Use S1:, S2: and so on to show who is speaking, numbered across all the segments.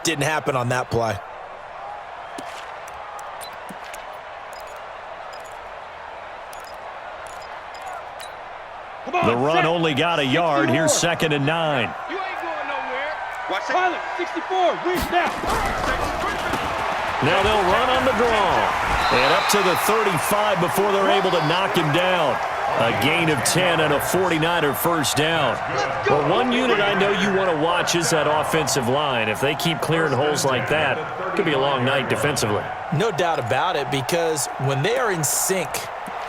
S1: didn't happen on that play.
S2: The run only got a yard. Here's 2nd and 9.
S3: You ain't going nowhere. Watch Pilot, 64, reach now.
S2: Now they'll run on the draw. And up to the 35 before they're able to knock him down. A gain of 10 and a 49er first down. Well, one unit I know you want to watch is that offensive line. If they keep clearing holes like that, it could be a long night defensively.
S1: No doubt about it, because when they are in sync,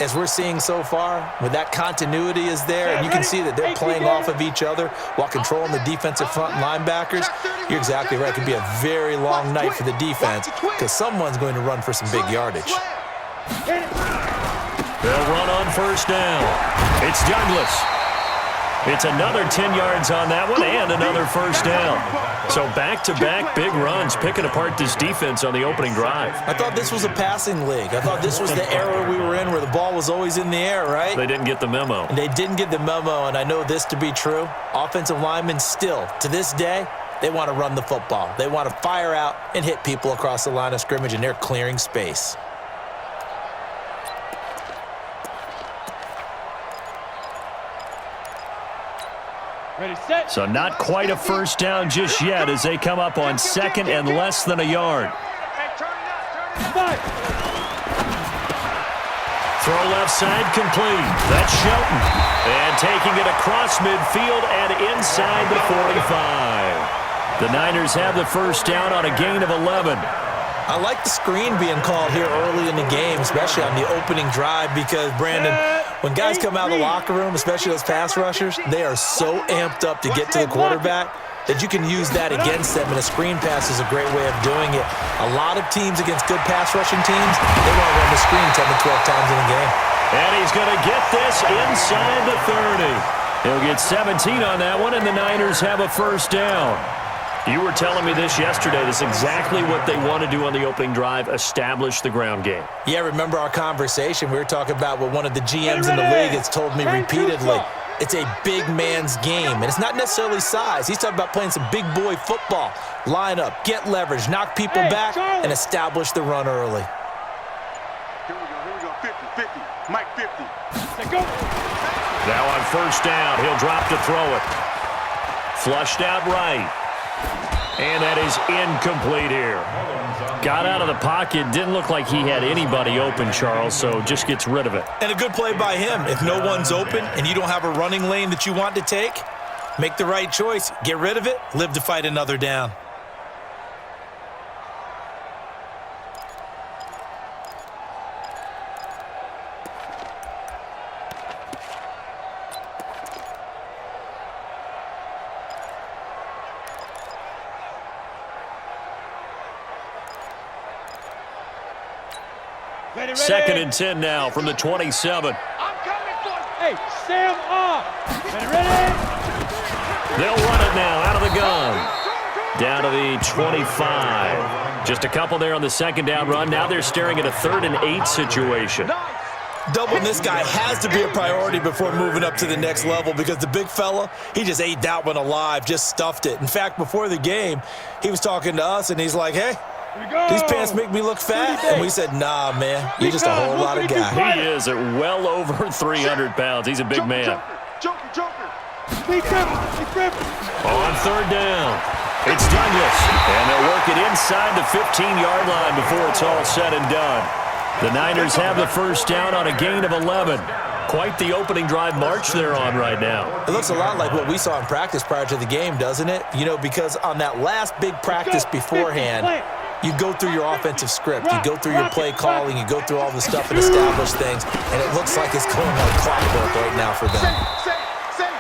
S1: as we're seeing so far, when that continuity is there, and you can see that they're playing off of each other while controlling the defensive front linebackers, you're exactly right. It could be a very long night for the defense because someone's going to run for some big yardage.
S2: They'll run on first down. It's Douglas. It's another 10 yards on that one and another first down. So back-to-back big runs picking apart this defense on the opening drive.
S1: I thought this was a passing league. I thought this was the era we were in where the ball was always in the air, right?
S2: They didn't get the memo.
S1: And they didn't get the memo, and I know this to be true. Offensive linemen still, to this day, they want to run the football. They want to fire out and hit people across the line of scrimmage, and they're clearing space.
S3: Ready, set.
S2: So not quite a first down just yet as they come up on 2nd and less than a yard. Throw left side complete. That's Shelton. And taking it across midfield and inside the 45. The Niners have the first down on a gain of 11.
S1: I like the screen being called here early in the game, especially on the opening drive, because, Brandon, when guys come out of the locker room, especially those pass rushers, they are so amped up to get to the quarterback that you can use that against them, and a screen pass is a great way of doing it. A lot of teams against good pass rushing teams, they want to run the screen 10 to 12 times in a game.
S2: And he's going to get this inside the 30. He'll get 17 on that one, and the Niners have a first down. You were telling me this yesterday. This is exactly what they want to do on the opening drive, establish the ground game.
S1: Yeah, remember our conversation? We were talking about what one of the GMs in the league has told me repeatedly. It's a big man's game, and it's not necessarily size. He's talking about playing some big boy football. Line up, get leverage, knock people back, and establish the run early.
S3: Here we go, 50, Mike 50. Let's go.
S2: Now on first down, he'll drop to throw it. Flushed out right. And that is incomplete here. Got out of the pocket. Didn't look like he had anybody open, Charles, so just gets rid of it.
S1: And a good play by him. If no one's open and you don't have a running lane that you want to take, make the right choice. Get rid of it. Live to fight another down.
S3: Ready.
S2: 2nd and 10 now from the 27.
S3: I'm coming for you. Hey, Sam off. Ready.
S2: They'll run it now out of the gun. Down to the 25. Just a couple there on the second down run. Now they're staring at a 3rd and 8 situation.
S1: Doubling this guy has to be a priority before moving up to the next level, because the big fella, he just ate that one alive, just stuffed it. In fact, before the game, he was talking to us, and he's like, hey, these pants make me look fat. And we said, nah, man, you're just a whole lot of guy.
S2: He is at well over 300 pounds. He's a big man.
S3: Joker.
S2: On 3rd down, it's Douglas. And they'll work it inside the 15-yard line before it's all said and done. The Niners have the first down on a gain of 11. Quite the opening drive march they're on right now.
S1: It looks a lot like what we saw in practice prior to the game, doesn't it? You know, because on that last big practice beforehand, you go through your offensive script, you go through your play calling, you go through all the stuff and establish things, and it looks like it's going like clockwork right now for them.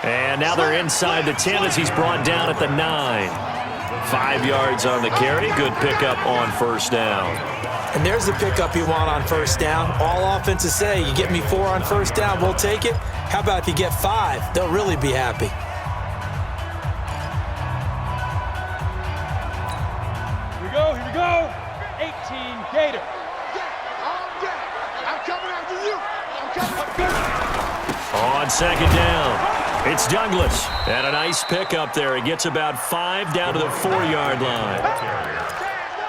S2: And now they're inside the 10 as he's brought down at the 9. 5 yards on the carry. Good pickup on first down.
S1: And there's the pickup you want on first down. All offenses say, you get me 4 on first down, we'll take it. How about if you get 5? They'll really be happy.
S3: Here we go. 18 Gator.
S4: I'm coming after you.
S2: On second down, It's Douglas. And a nice pickup there. He gets about 5 down to the 4-yard line.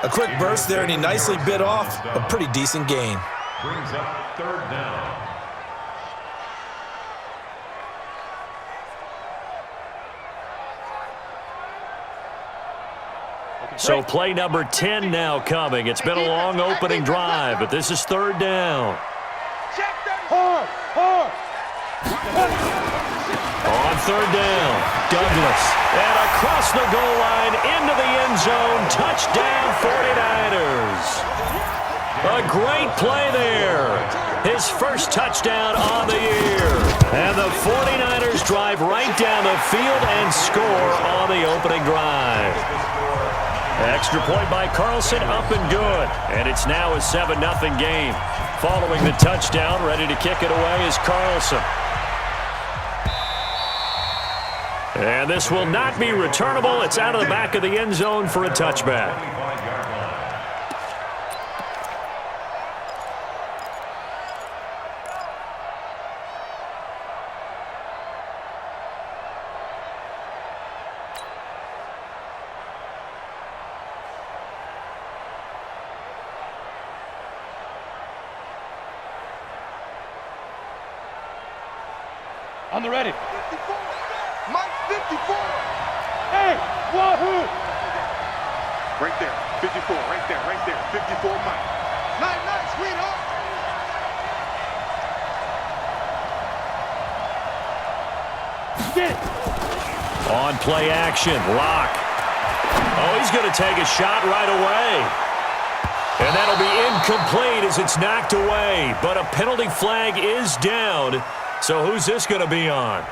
S1: A quick burst there, and he nicely bit off a pretty decent gain.
S4: Brings up 3rd down.
S2: So play number 10 now coming. It's been a long opening drive, but this is 3rd down.
S3: Hard.
S2: On 3rd down, Douglas. And across the goal line into the end zone. Touchdown 49ers. A great play there. His first touchdown on the year. And the 49ers drive right down the field and score on the opening drive. Extra point by Carlson, up and good. And it's now a 7-0 game. Following the touchdown, ready to kick it away is Carlson. And this will not be returnable. It's out of the back of the end zone for a touchback.
S5: On the ready.
S3: 54. Mike 54.
S5: Hey, wahoo!
S3: Right there. 54. Right there. 54 Mike. Nice, sweetheart.
S5: Get it.
S2: On play action, Locke. Oh, he's going to take a shot right away. And that'll be incomplete as it's knocked away. But a penalty flag is down. So who's this going to be on?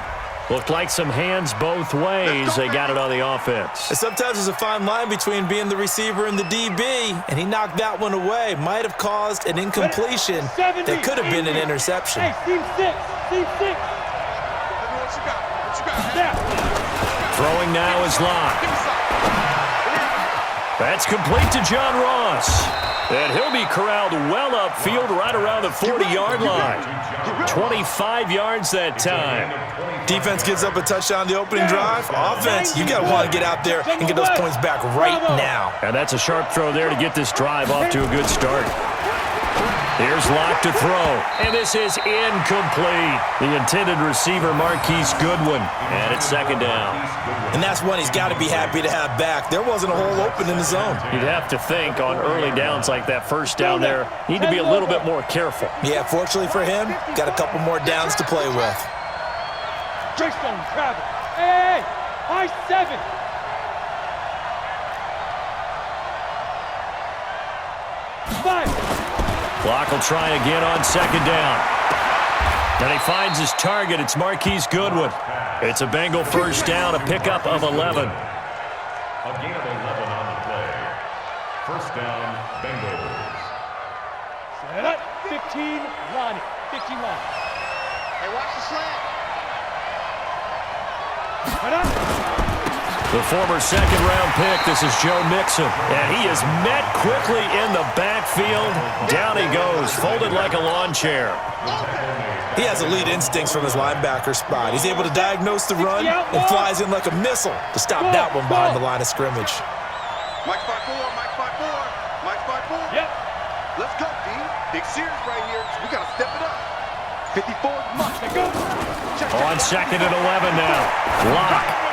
S2: Looked like some hands both ways. They got it on the offense.
S1: And sometimes there's a fine line between being the receiver and the DB, and he knocked that one away. Might have caused an incompletion that could have been an interception.
S5: Hey, team 6.
S3: What you got?
S5: Snap.
S2: Throwing now is Locke. That's complete to John Ross. And he'll be corralled well upfield right around the 40-yard line. 25 yards that time.
S1: Defense gives up a touchdown on the opening drive. Offense, you got to want to get out there and get those points back right now.
S2: And that's a sharp throw there to get this drive off to a good start. Here's Locke to throw. And this is incomplete. The intended receiver, Marquise Goodwin. And it's 2nd down.
S1: And that's one he's got to be happy to have back. There wasn't a hole open in the zone.
S2: You'd have to think on early downs like that first down there, need to be a little bit more careful.
S1: Yeah, fortunately for him, got a couple more downs to play with.
S5: Greystone, Travis. Hey, high 7.
S2: Clock will try again on 2nd down. And he finds his target. It's Marquise Goodwin. It's a Bengal first down, a pickup of 11.
S4: A gain of 11 on the play. First down, Bengals.
S5: Set up. 15, Lonnie. 15 Lonnie.
S3: Hey, watch the slant.
S5: Set up.
S2: The former 2nd-round pick, this is Joe Mixon. And he is met quickly in the backfield. Down he goes, folded like a lawn chair.
S1: He has elite instincts from his linebacker spot. He's able to diagnose the run and flies in like a missile to stop that one behind the line of scrimmage.
S3: Mike 5-4.
S5: Yep.
S3: Let's go, D. Big series right here. We got to step it up. 54 Mike.
S5: Let's go.
S2: On 2nd and 11 now. Locke.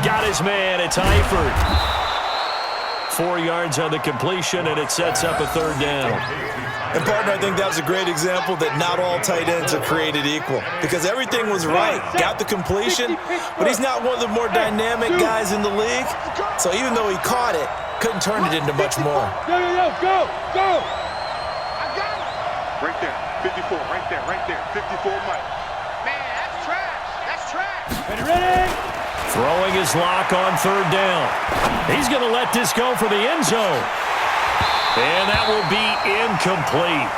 S2: Got his man. It's Eifert. 4 yards on the completion, and it sets up a 3rd down.
S1: And, partner, I think that was a great example that not all tight ends are created equal because everything was right. Got the completion, but he's not one of the more dynamic guys in the league. So even though he caught it, couldn't turn it into much more.
S5: Go.
S3: I got it. Right there. 54. Right there. 54 Mike. Man, that's trash.
S5: Ready.
S2: Throwing his Locke on 3rd down. He's going to let this go for the end zone. And that will be incomplete.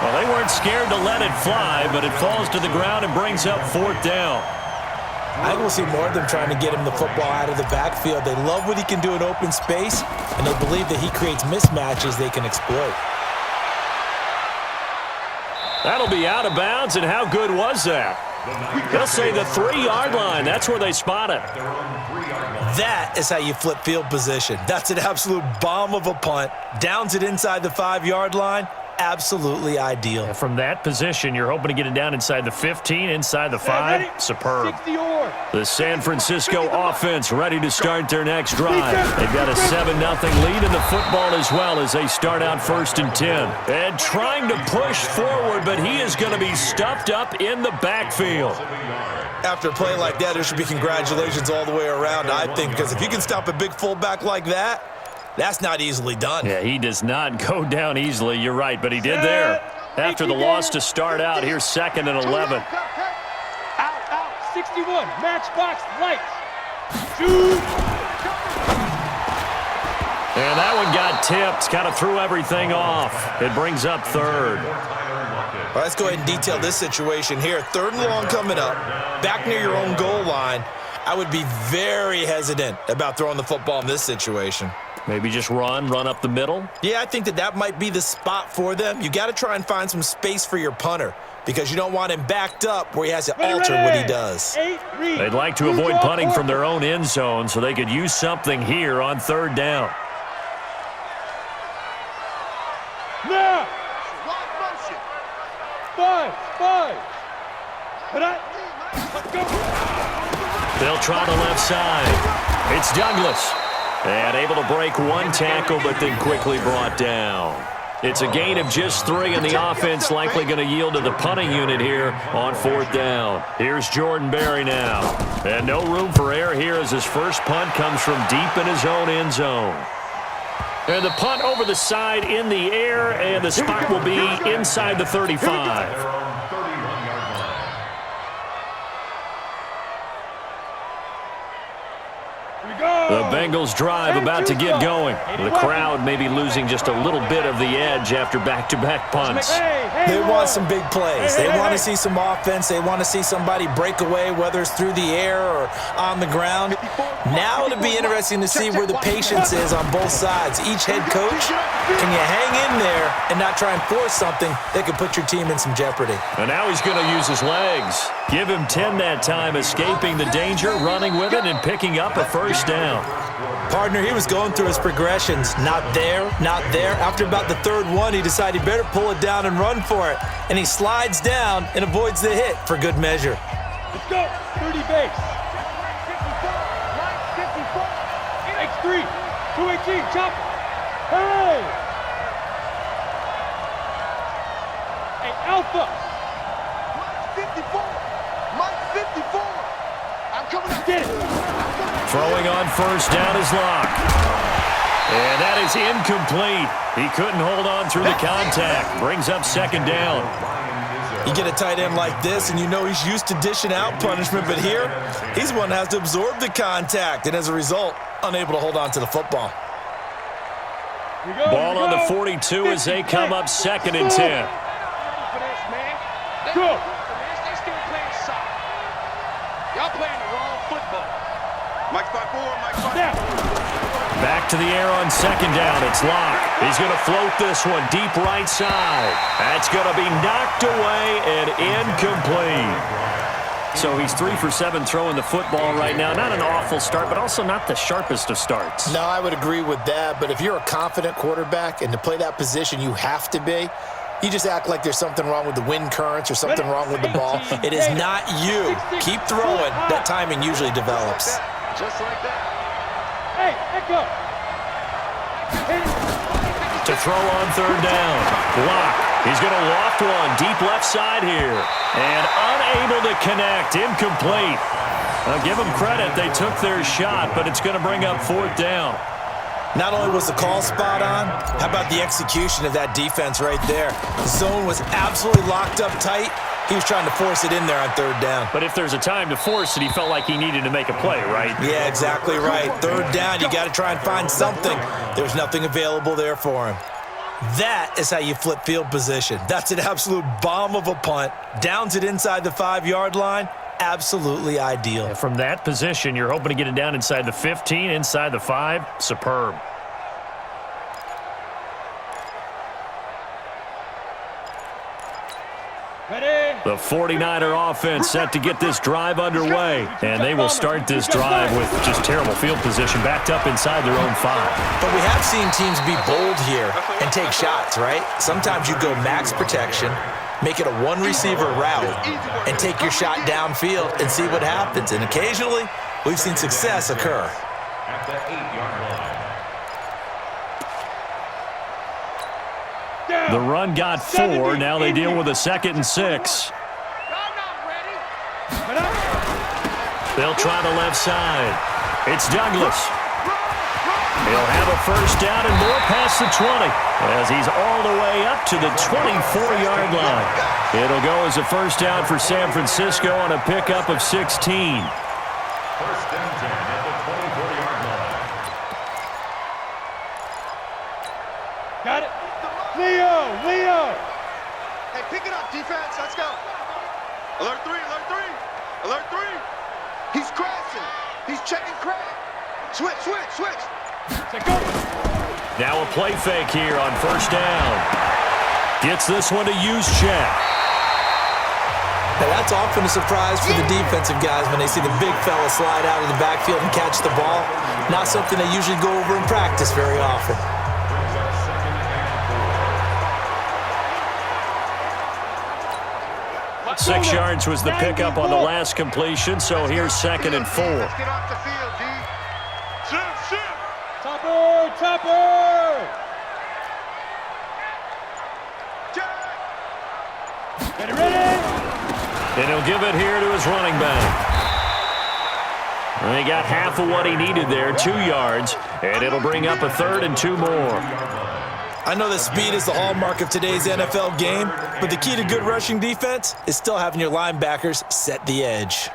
S2: Well, they weren't scared to let it fly, but it falls to the ground and brings up 4th down.
S1: I think we'll see more of them trying to get him the football out of the backfield. They love what he can do in open space, and they believe that he creates mismatches they can exploit.
S2: That'll be out of bounds, and how good was that? They'll say the 3-yard line. That's where they spot it.
S1: That is how you flip field position. That's an absolute bomb of a punt. Downs it inside the 5-yard line. Absolutely ideal.
S2: From that position, you're hoping to get it down inside the 15, inside the 5. Superb. The San Francisco offense ready to start their next drive. They've got a 7-0 lead in the football as well as they start out 1st and 10. And trying to push forward, but he is going to be stuffed up in the backfield.
S1: After a play like that, there should be congratulations all the way around, I think, because if you can stop a big fullback like that, that's not easily done.
S2: Yeah, he does not go down easily. You're right, but he did there. After the loss to start out, here's 2nd and 11.
S5: Out, 61, matchbox lights. Shoot.
S2: And that one got tipped, kind of threw everything off. It brings up 3rd.
S1: All right, let's go ahead and detail this situation here. 3rd and long coming up, back near your own goal line. I would be very hesitant about throwing the football in this situation.
S2: Maybe just run up the middle?
S1: Yeah, I think that might be the spot for them. You got to try and find some space for your punter because you don't want him backed up where he has to alter what he does.
S2: They'd like to avoid punting from their own end zone so they could use something here on 3rd down.
S5: Now! 5. Let's go.
S2: They'll try the left side. It's Douglas. And able to break one tackle, but then quickly brought down. It's a gain of just 3, and the offense likely going to yield to the punting unit here on 4th down. Here's Jordan Berry now. And no room for error here as his first punt comes from deep in his own end zone. And the punt over the side in the air, and the spot will be inside the 35. The Bengals drive about to get going. The crowd may be losing just a little bit of the edge after back-to-back punts.
S1: They want some big plays. They want to see some offense. They want to see somebody break away, whether it's through the air or on the ground. Now it'll be interesting to see where the patience is on both sides. Each head coach, can you hang in there and not try and force something that could put your team in some jeopardy?
S2: And now he's going to use his legs. Give him 10 that time, escaping the danger, running with it, and picking up a 1st down.
S1: Partner, he was going through his progressions. Not there, not there. After about the 3rd one, he decided he better pull it down and run for it. And he slides down and avoids the hit for good measure.
S5: Let's go. 30 base. X3. 218. Chop. Hey. Hey, Alpha.
S3: Mike 54. I'm coming up.
S5: Get it.
S2: Throwing on 1st down is Locke. And that is incomplete. He couldn't hold on through the contact. Brings up 2nd down.
S1: You get a tight end like this, and you know he's used to dishing out punishment, but here, he's the one that has to absorb the contact, and as a result, unable to hold on to the football.
S2: Ball on the 42 as they come up 2nd and 10.
S5: Go.
S3: Y'all playing the wrong football. Mike 5-4, Mike 5-4.
S2: Back to the air on 2nd down. It's Locke. He's going to float this one deep right side. That's going to be knocked away and incomplete. So he's 3 for 7 throwing the football right now. Not an awful start, but also not the sharpest of starts.
S1: No, I would agree with that, but if you're a confident quarterback and to play that position, you have to be. You just act like there's something wrong with the wind currents or something wrong with the ball. It is not you. Keep throwing. That timing usually develops.
S3: Just like that.
S5: Hey, echo.
S2: To throw on 3rd down. Locke. He's going to loft one deep left side here. And unable to connect. Incomplete. Now give them credit. They took their shot, but it's going to bring up 4th down.
S1: Not only was the call spot on, how about the execution of that defense right there? The zone was absolutely locked up tight. He was trying to force it in there on 3rd down.
S2: But if there's a time to force it, he felt like he needed to make a play, right?
S1: Yeah, exactly right. 3rd down, you got to try and find something. There's nothing available there for him. That is how you flip field position. That's an absolute bomb of a punt. Downs it inside the 5-yard line. Absolutely ideal.
S2: From that position, you're hoping to get it down inside the 15, inside the 5. Superb.
S5: Ready?
S2: The 49er offense set to get this drive underway, and they will start this drive with just terrible field position, backed up inside their own 5.
S1: But we have seen teams be bold here and take shots, right? Sometimes you go max protection, make it a one-receiver route, and take your shot downfield and see what happens. And occasionally, we've seen success occur.
S4: At the 8-yard line.
S2: The run got 4. Now they deal with a 2nd and 6. They'll try the left side. It's Douglas. He'll have a first down and more past the 20 as he's all the way up to the 24-yard line. It'll go as a first down for San Francisco on a pickup of 16.
S4: First down 10 at the 24-yard line.
S5: Got it. Leo.
S3: Hey, pick it up, defense. Let's go. Alert 3, alert 3. Alert 3. He's crashing. He's checking crack. Switch.
S5: Take go.
S2: Now a play fake here on first down. Gets this one to use check.
S1: Now that's often a surprise for the defensive guys when they see the big fella slide out of the backfield and catch the ball. Not something they usually go over in practice very often.
S2: 6 yards was the pickup on the last completion, so here's 2nd and 4.
S3: Let's get off the field, D. Shoot.
S5: Topper. Ready?
S2: And he'll give it here to his running back. And he got half of what he needed there, 2 yards, and it'll bring up a 3rd and 2 more.
S1: I know that speed is the hallmark of today's NFL game, but the key to good rushing defense is still having your linebackers set the edge.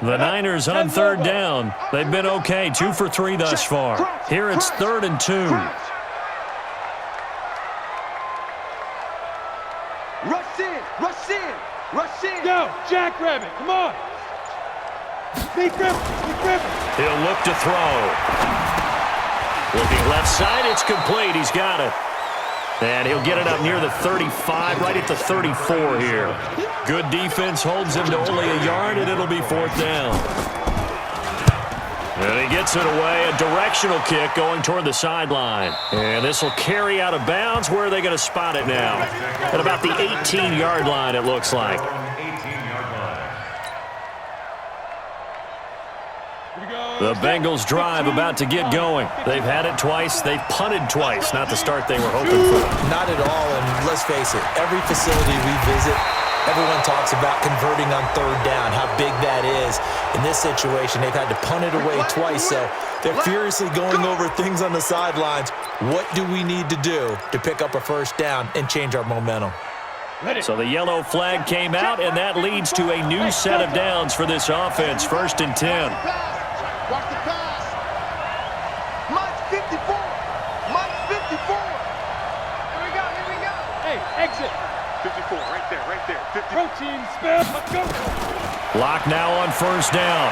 S2: The Niners on 3rd down. They've been okay, 2 for 3 thus far. Here it's 3rd and 2.
S3: Rush in.
S5: Go, Jackrabbit. Come on. Sneak Griffin.
S2: He'll look to throw. Looking left side, it's complete. He's got it. And he'll get it up near the 35, right at the 34 here. Good defense holds him to only a yard, and it'll be 4th down. And he gets it away, a directional kick going toward the sideline. And this will carry out of bounds. Where are they going to spot it now? At about the 18-yard line, it looks like. The Bengals drive about to get going. They've had it twice. They've punted twice. Not the start they were hoping for.
S1: Not at all, and let's face it, every facility we visit, everyone talks about converting on 3rd down, how big that is. In this situation, they've had to punt it away twice, so they're furiously going over things on the sidelines. What do we need to do to pick up a first down and change our momentum?
S2: So the yellow flag came out, and that leads to a new set of downs for this offense. 1st and 10.
S3: Watch the pass. Mike 54. Mike 54. Here we go.
S5: Hey, exit.
S3: 54, right there. 54.
S5: Protein spam. Let's go.
S2: Lock now on 1st down.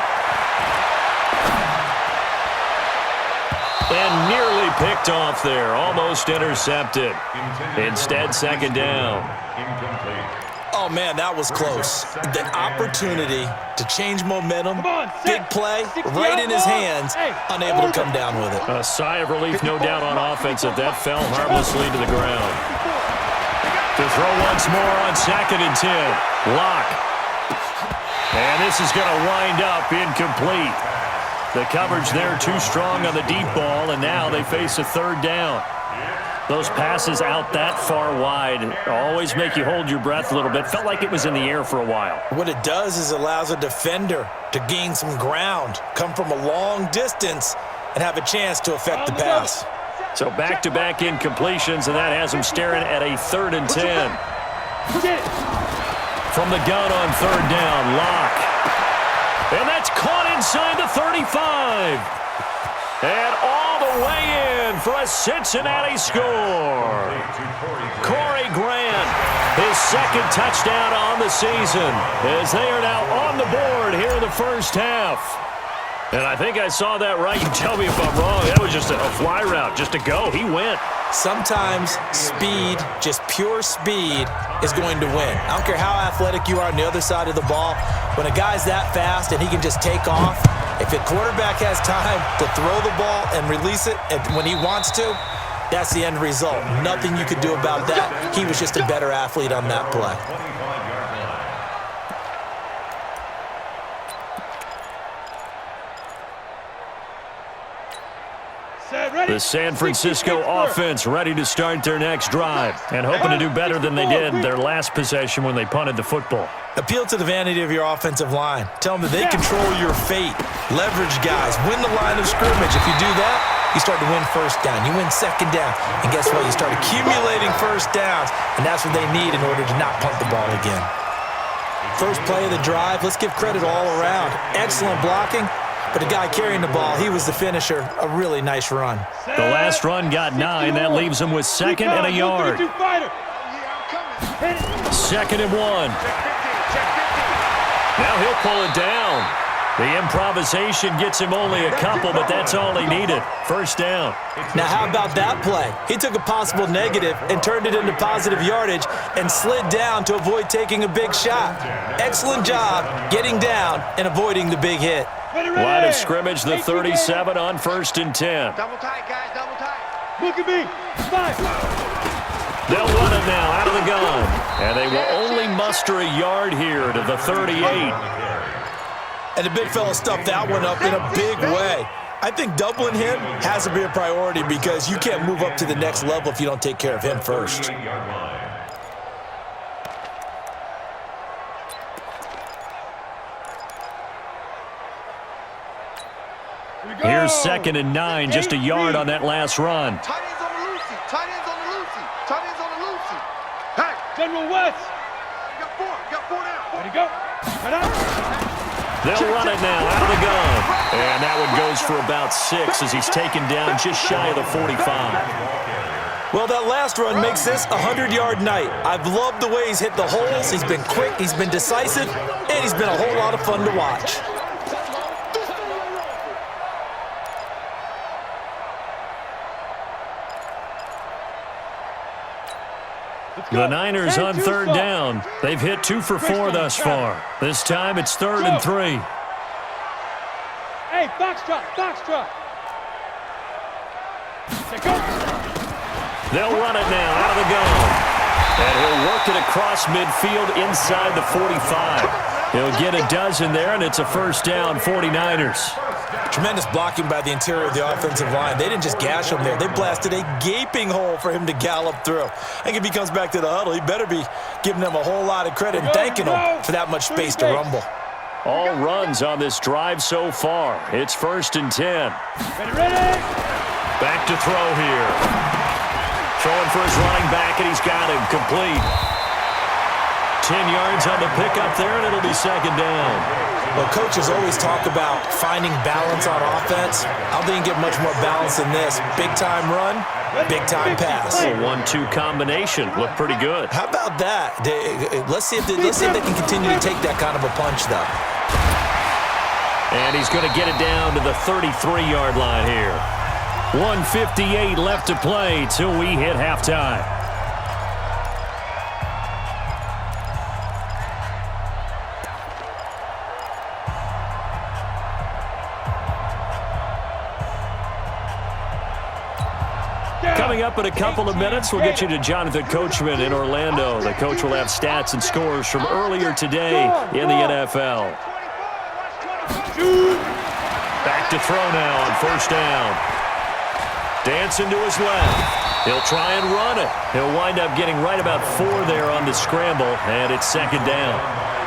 S2: And nearly picked off there. Almost intercepted. Instead, 2nd down.
S1: Oh, man, that was close. The opportunity to change momentum, big play, right in his hands, unable to come down with it.
S2: A sigh of relief, no doubt, on offense if that fell harmlessly to the ground. To throw once more on 2nd and 10. Lock. And this is going to wind up incomplete. The coverage there too strong on the deep ball, and now they face a 3rd down. Those passes out that far wide always make you hold your breath a little bit. Felt like it was in the air for a while.
S1: What it does is allows a defender to gain some ground, come from a long distance, and have a chance to affect the pass.
S2: So back-to-back incompletions, and that has him staring at a 3rd and 10. From the gun on 3rd down, Lock. And that's caught inside the 35. And all the way in for a Cincinnati score. Corey Grant, his 2nd touchdown on the season, as they are now on the board here in the first half. And I think I saw that right. You tell me if I'm wrong. That was just a fly route, just to go. He went.
S1: Sometimes speed, just pure speed, is going to win. I don't care how athletic you are on the other side of the ball. When a guy's that fast and he can just take off, if a quarterback has time to throw the ball and release it when he wants to, that's the end result. Nothing you could do about that. He was just a better athlete on that play.
S2: The San Francisco offense ready to start their next drive and hoping to do better than they did their last possession when they punted the football.
S1: Appeal to the vanity of your offensive line. Tell them that they control your fate. Leverage guys. Win the line of scrimmage. If you do that, you start to win first down. You win second down. And guess what? You start accumulating first downs. And that's what they need in order to not punt the ball again. First play of the drive. Let's give credit all around. Excellent blocking. But the guy carrying the ball, he was the finisher. A really nice run.
S2: The last run got 9. That leaves him with 2nd and a yard. 2nd and 1. Now he'll pull it down. The improvisation gets him only a couple, but that's all he needed. First down.
S1: Now how about that play? He took a possible negative and turned it into positive yardage and slid down to avoid taking a big shot. Excellent job getting down and avoiding the big hit.
S2: Line of scrimmage, the 37 on 1st and 10.
S3: Double tight, guys, double tight.
S5: Look at me. 5.
S2: They'll run it now out of the gun. And they will only muster a yard here to the 38.
S1: And the big fella stuffed that one up in a big way. I think doubling him has to be a priority because you can't move up to the next level if you don't take care of him first.
S2: Here's 2nd and 9, just a yard on that last run.
S3: Tight ends on the loosey. Tight ends on the loosey. Tight ends on the loosey. Hey,
S5: General West.
S3: you got 4. You got 4 now.
S5: Ready to go. Right out.
S2: They'll run it now out of the gun. And that one goes for about 6 as he's taken down just shy of the 45.
S1: Well, that last run makes this a 100-yard night. I've loved the way he's hit the holes. He's been quick, he's been decisive, and he's been a whole lot of fun to watch.
S2: The Niners on 3rd down. They've hit 2 for 4 thus far. This time it's 3rd and 3.
S5: Hey, foxtrot, foxtrot. Go.
S2: They'll run it now out of the gun. And he'll work it across midfield inside the 45. He'll get a dozen there, and it's a first down, 49ers.
S1: Tremendous blocking by the interior of the offensive line. They didn't just gash him there. They blasted a gaping hole for him to gallop through. I think if he comes back to the huddle, he better be giving them a whole lot of credit and thanking them for that much space to rumble.
S2: All runs on this drive so far. It's 1st and 10.
S5: Ready.
S2: Back to throw here. Throwing for his running back, and he's got him complete. 10 yards on the pickup there, and it'll be 2nd down.
S1: Well, coaches always talk about finding balance on offense. I don't think you can get much more balance than this. Big-time run, big-time pass.
S2: A 1-2 combination. Looked pretty good.
S1: How about that? Let's see if they can continue to take that kind of a punch, though.
S2: And he's going to get it down to the 33-yard line here. 1:58 left to play till we hit halftime. Coming up in a couple of minutes, we'll get you to Jonathan Coachman in Orlando. The coach will have stats and scores from earlier today in the NFL. Back to throw now on 1st down. Dancing to his left. He'll try and run it. He'll wind up getting right about 4 there on the scramble, and it's 2nd down.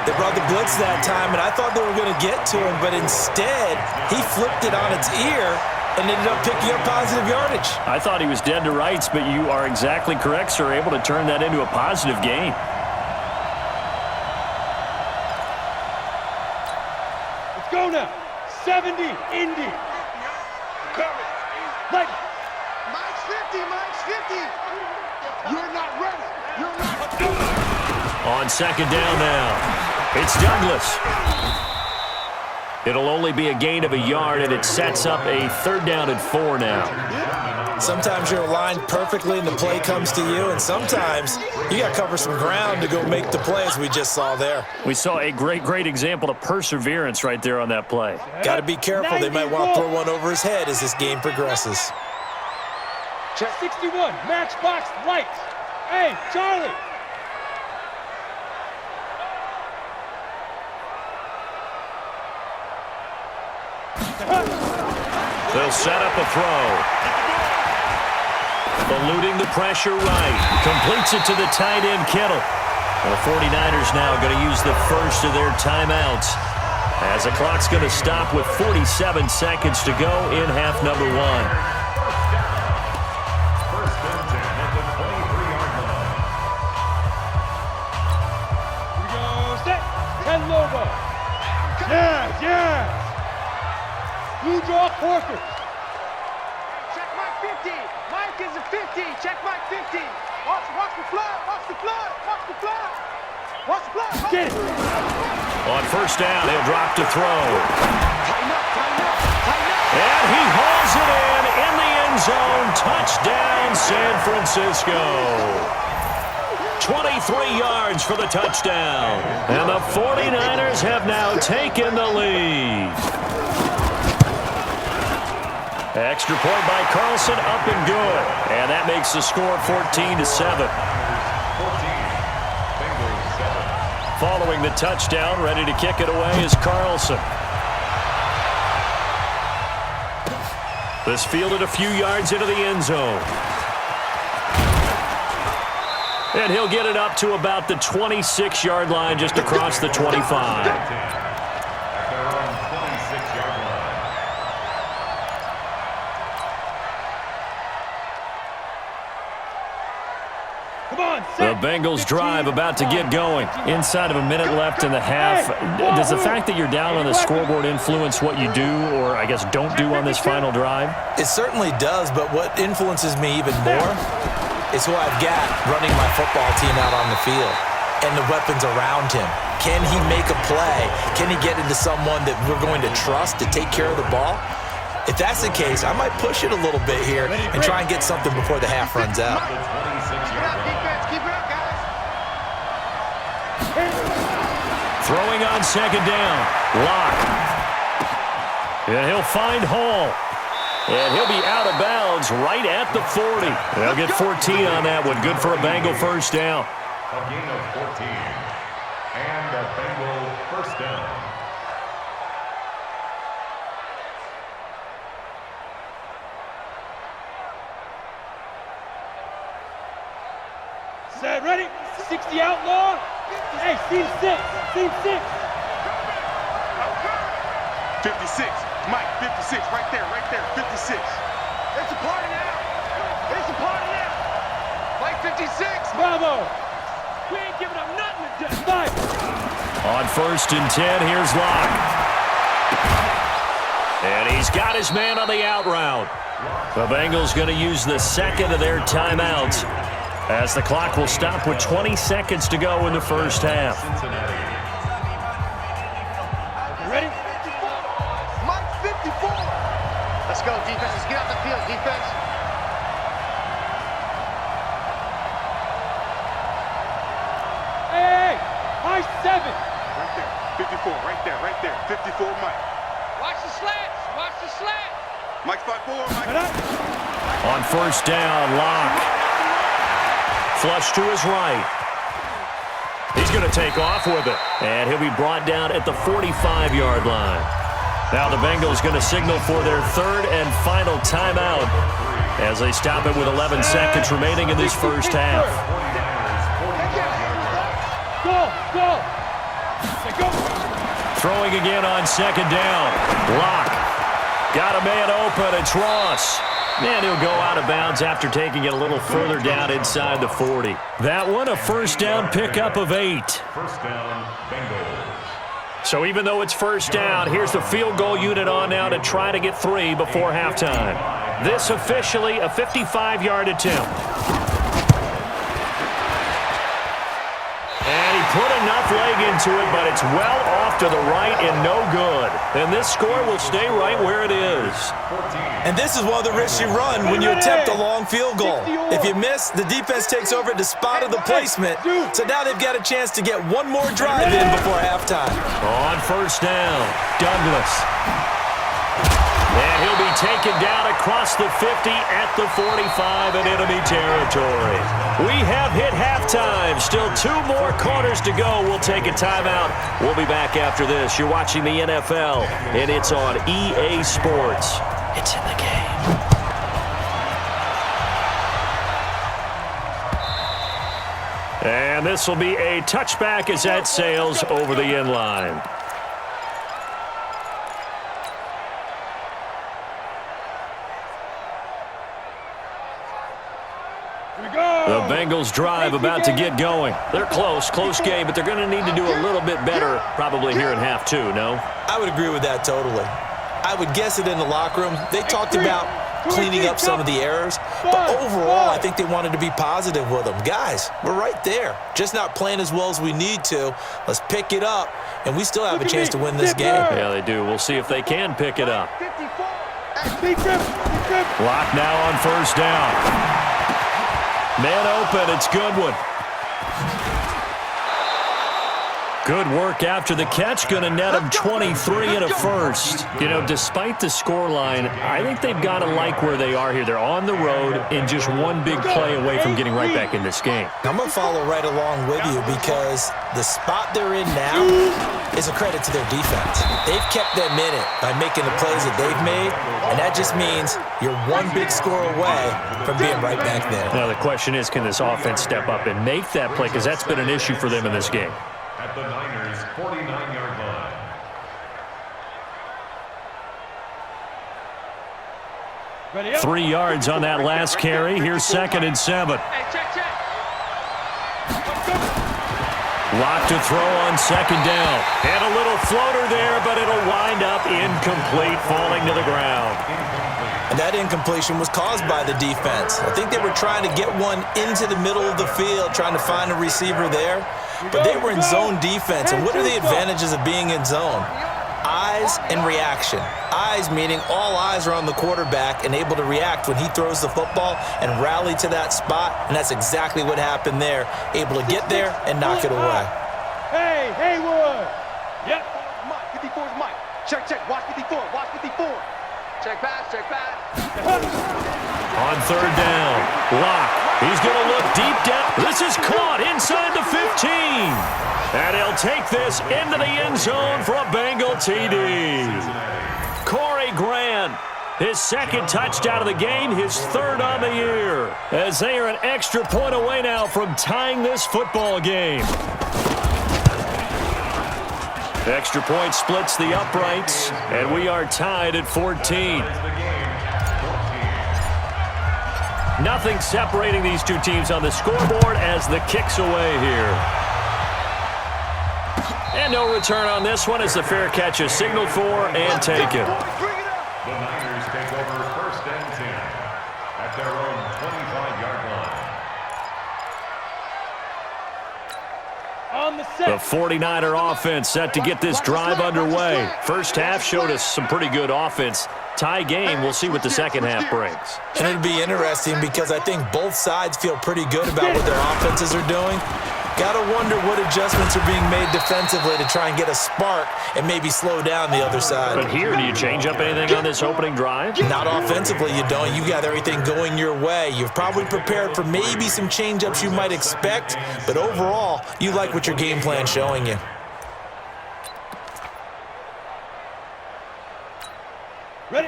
S1: They brought the blitz that time, and I thought they were going to get to him, but instead, he flipped it on its ear and ended up picking up positive yardage.
S2: I thought he was dead to rights, but you are exactly correct, sir, able to turn that into a positive gain.
S5: Let's go now. 70, Indy. Like.
S3: Mike's 50, Mike's 50. You're not ready. You're not.
S2: On 2nd down now, it's Douglas. It'll only be a gain of a yard, and it sets up a 3rd down and 4 now.
S1: Sometimes you're aligned perfectly and the play comes to you, and sometimes you got to cover some ground to go make the play, as we just saw there.
S2: We saw a great example of perseverance right there on that play.
S1: Got to be careful. They might want to throw one over his head as this game progresses.
S5: Check 61, matchbox lights. Hey, Charlie.
S2: They'll set up a throw. Eluding the pressure right. Completes it to the tight end, Kittle. The 49ers now going to use the first of their timeouts, as the clock's going to stop with 47 seconds to go in half number 1.
S4: First and 10 at the 23-yard line.
S5: Here we go, set. 10 Lobo. Yes. Blue draw Corker.
S3: Check Mike 50. Mike is a 50. Check Mike 50. Watch the flood. Watch the flood. Watch the flood. Watch the flood.
S5: Get it.
S2: On first down, he'll drop to throw.
S3: Tighten up. Tighten up. Tighten up.
S2: And he hauls it in the end zone. Touchdown, San Francisco. 23 yards for the touchdown. And the 49ers have now taken the lead. Extra point by Carlson, up and good. And that makes the score 14-7.
S4: 14. Bengals 7.
S2: Following the touchdown, ready to kick it away is Carlson. This fielded a few yards into the end zone. And he'll get it up to about the 26-yard line, just across the 25.
S4: At their own 26-yard line.
S5: Come on,
S2: The
S5: set.
S2: Bengals drive about to get going. Inside of a minute left in the half. Does the fact that you're down on the scoreboard influence what you do, or I guess don't do on this final drive?
S1: It certainly does, but what influences me even more is who I've got running my football team out on the field and the weapons around him. Can he make a play? Can he get into someone that we're going to trust to take care of the ball? If that's the case, I might push it a little bit here and try and get something before the half runs out.
S3: Keep it up, defense. Keep it up, guys.
S2: Throwing on second down. Lock. And he'll find Hall. And he'll be out of bounds right at the 40. They'll get 14 on that one. Good for a Bengal first down.
S4: A gain of 14. And a Bengal first down.
S5: Set, ready. 60 outlaw. Hey, seam 6. Seam 6.
S3: 56. Mike, 56. Right there. 56. It's a party now. It's a party now. Mike, 56.
S5: Bravo. We ain't giving up nothing to just fight.
S2: On first and 10, here's Locke. And he's got his man on the out route. The Bengals going to use the second of their timeouts, as the clock will stop with 20 seconds to go in the first half.
S4: Cincinnati.
S5: Ready?
S3: Mike, 54. Let's go, defense. Let's get out the field, defense.
S5: Hey, high 7.
S3: Right there. 54. Right there. 54, Mike.
S5: Watch the slats. Watch the slat.
S3: Mike's 5-4, Mike.
S2: On first down, Locke. Flush to his right. He's going to take off with it. And he'll be brought down at the 45-yard line. Now the Bengals going to signal for their third and final timeout, as they stop it with 11 seconds remaining in this first half.
S5: Go.
S2: Throwing again on second down. Locke. Got a man open. It's Ross. And he'll go out of bounds after taking it a little further down inside the 40. That one, a first down pickup of 8.
S4: First down, Bengals.
S2: So even though it's first down, here's the field goal unit on now to try to get 3 before halftime. This officially a 55-yard attempt. And he put enough leg into it, but it's well off to the right and no good. And this score will stay right where it is.
S1: And this is one of the risks you run when you attempt a long field goal. If you miss, the defense takes over at the spot of the placement. So now they've got a chance to get one more drive in before halftime.
S2: On first down, Douglas. And he'll be taken down across the 50 at the 45 in enemy territory. We have hit halftime. Still 2 more quarters to go. We'll take a timeout. We'll be back after this. You're watching the NFL, and it's on EA Sports. It's in the game. And this will be a touchback as that sails over the end line. The Bengals drive about to get going. They're close game, but they're going to need to do a little bit better probably here in half 2, no?
S1: I would agree with that totally. I would guess it in the locker room. They talked about cleaning up some of the errors, but overall, I think they wanted to be positive with them. Guys, we're right there. Just not playing as well as we need to. Let's pick it up, and we still have a chance to win this game.
S2: Yeah, they do. We'll see if they can pick it up. Lock now on first down. Man open, it's Goodwin. Good work after the catch, going to net him 23 and a first. You know, despite the scoreline, I think they've got to like where they are here. They're on the road and just one big play away from getting right back in this game.
S1: I'm going to follow right along with you because the spot they're in now is a credit to their defense. They've kept them in it by making the plays that they've made, and that just means you're one big score away from being right back there.
S2: Now the question is, can this offense step up and make that play? Because that's been an issue for them in this game.
S4: At the Niners' 49-yard line.
S2: 3 yards on that last carry. Here's 2nd and 7. Lock to throw on 2nd down. And a little floater there, but it'll wind up incomplete, falling to the ground.
S1: And that incompletion was caused by the defense. I think they were trying to get one into the middle of the field, trying to find a receiver there. But they were in zone defense. And what are the advantages of being in zone? Eyes and reaction. Eyes meaning all eyes are on the quarterback and able to react when he throws the football and rally to that spot. And that's exactly what happened there. Able to get there and knock it away.
S5: Hey, Haywood. Yep.
S3: Mike, 54 is Mike. Check, watch 54, watch 54. Check pass.
S2: On 3rd down, Lock. He's going to look deep down. This is caught inside the 15. And he'll take this into the end zone for a Bengal TD. Corey Grant, his 2nd touchdown of the game, his 3rd on the year. As they are an extra point away now from tying this football game. Extra point splits the uprights, and we are tied at 14. Nothing separating these two teams on the scoreboard as the kick's away here. And no return on this one as the fair catch is signaled for and taken.
S4: The Niners take over 1st and 10 at their own 25-yard line.
S5: On the set.
S2: The 49er offense set to get this drive underway. First half showed us some pretty good offense. Tie game, we'll see what the second half brings.
S1: And it'll be interesting because I think both sides feel pretty good about what their offenses are doing. Got to wonder what adjustments are being made defensively to try and get a spark and maybe slow down the other side.
S2: But here, do you change up anything on this opening drive?
S1: Not offensively, you don't. You got everything going your way. You've probably prepared for maybe some change-ups you might expect, but overall, you like what your game plan's showing you.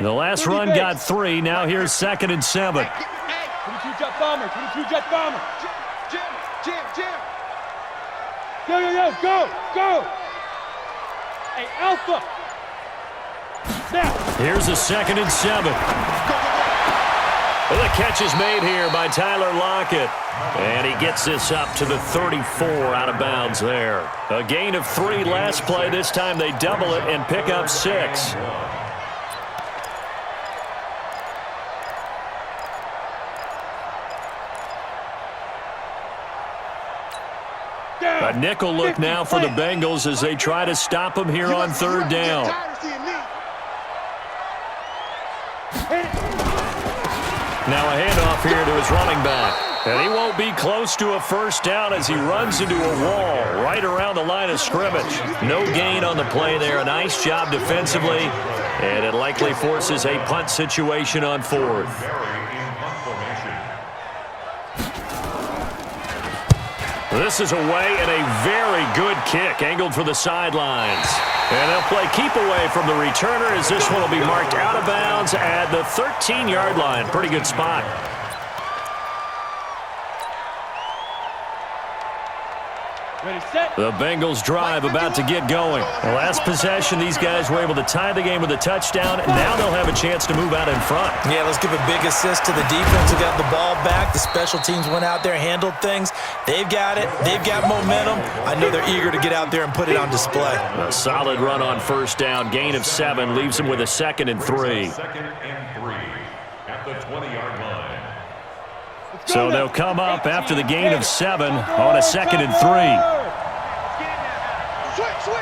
S2: The last run got 3. Now here's 2nd and 7.
S5: 22 jet bomber. Jim. Go. Hey, Alpha. Now.
S2: Here's a 2nd and 7. Well, the catch is made here by Tyler Lockett. And he gets this up to the 34 out of bounds there. A gain of 3 last play. This time they double it and pick up 6. A nickel look now for the Bengals as they try to stop him here on third down. Now a handoff here to his running back. And he won't be close to a first down as he runs into a wall right around the line of scrimmage. No gain on the play there. A nice job defensively. And it likely forces a punt situation on fourth. This is away and a very good kick angled for the sidelines. And they'll play keep away from the returner as this one will be marked out of bounds at the 13-yard line. Pretty good spot. The Bengals drive about to get going. The last possession, these guys were able to tie the game with a touchdown, and now they'll have a chance to move out in front.
S1: Yeah, let's give a big assist to the defense who got the ball back. The special teams went out there, handled things. They've got it. They've got momentum. I know they're eager to get out there and put it on display.
S2: A solid run on first down. Gain of 7 leaves them with a 2nd and 3.
S4: Second and 3 at the 20-yard line.
S2: So they'll come up after the gain of 7 on a 2nd and 3.
S3: Switch.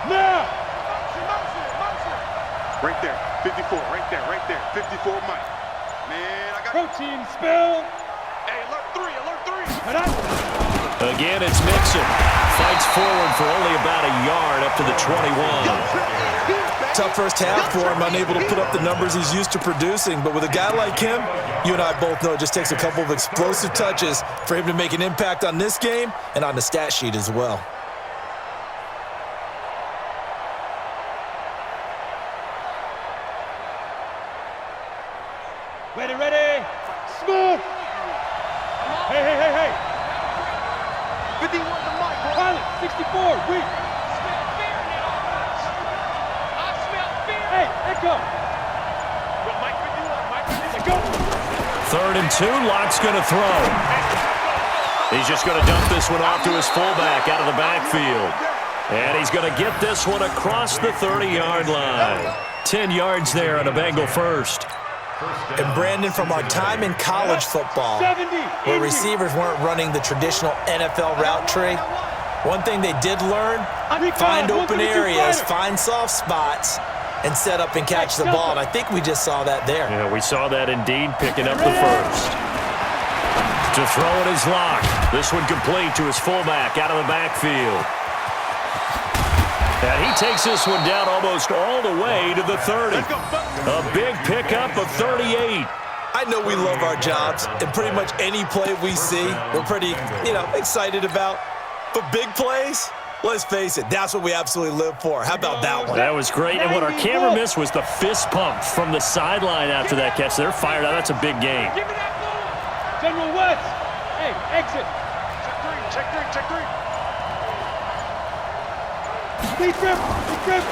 S5: Now.
S3: Right there, 54, right there, 54 Mike. Man, I got
S5: Protein spill.
S3: Hey, alert 3.
S2: Again, it's Mixon. Fights forward for only about a yard up to the 21.
S1: Tough first half for him, unable to put up the numbers he's used to producing. But with a guy like him, you and I both know it just takes a couple of explosive touches for him to make an impact on this game and on the stat sheet as well.
S5: Ready. Smooth. Hey.
S3: 51 to Mike.
S5: Pilot, 64, weak. Hey, echo. Let's go.
S2: 3rd and 2, Lock's going to throw. He's just going to dump this one off to his fullback out of the backfield. And he's going to get this one across the 30-yard line. 10 yards there on a Bengal first.
S1: And Brandon, from our time in college football, where receivers weren't running the traditional NFL route tree, one thing they did learn, find open areas, find soft spots, and set up and catch the ball. And I think we just saw that there.
S2: Yeah, we saw that indeed, picking up the first. To throw it is Lock. This one complete to his fullback out of the backfield. And he takes this one down almost all the way to the 30. A big pickup of 38.
S1: I know we love our jobs, and pretty much any play we see, we're pretty, excited about. But big plays, let's face it, that's what we absolutely live for. How about that one?
S2: That was great, and what our camera missed was the fist pump from the sideline after that catch. They're fired out. That's a big game.
S5: Give me that ball. General West. Hey, exit.
S3: Check three.
S5: Deep grip.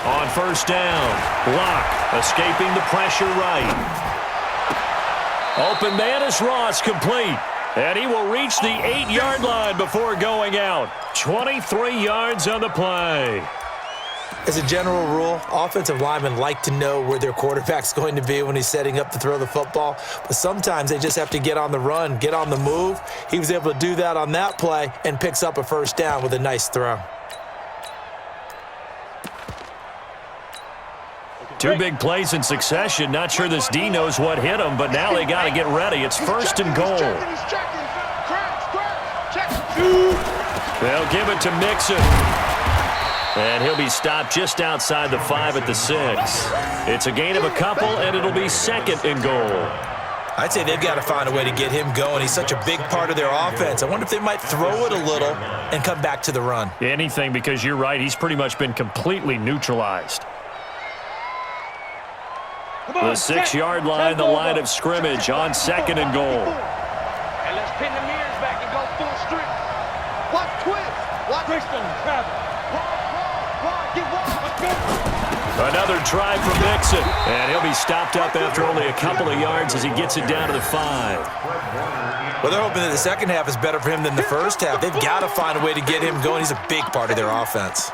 S2: On first down, Lock escaping the pressure right. Open man is Ross, complete. And he will reach the 8-yard line before going out. 23 yards on the play.
S1: As a general rule, offensive linemen like to know where their quarterback's going to be when he's setting up to throw the football. But sometimes they just have to get on the run, get on the move. He was able to do that on that play and picks up a first down with a nice throw.
S2: 2 big plays in succession. Not sure this D knows what hit him, but now they got to get ready. It's 1st and goal. They'll give it to Mixon. And he'll be stopped just outside the 5 at the 6. It's a gain of a couple, and it'll be 2nd and goal.
S1: I'd say they've got to find a way to get him going. He's such a big part of their offense. I wonder if they might throw it a little and come back to the run.
S2: Anything, because you're right. He's pretty much been completely neutralized. The 6-yard line, the line of scrimmage on 2nd and goal.
S3: And let's pin the mirrors back and go full strip. Watch twist. Watch
S5: Twist on travel.
S2: Another try from Mixon. And he'll be stopped up after only a couple of yards as he gets it down to the 5.
S1: Well, they're hoping that the second half is better for him than the first half. They've got to find a way to get him going. He's a big part of their offense.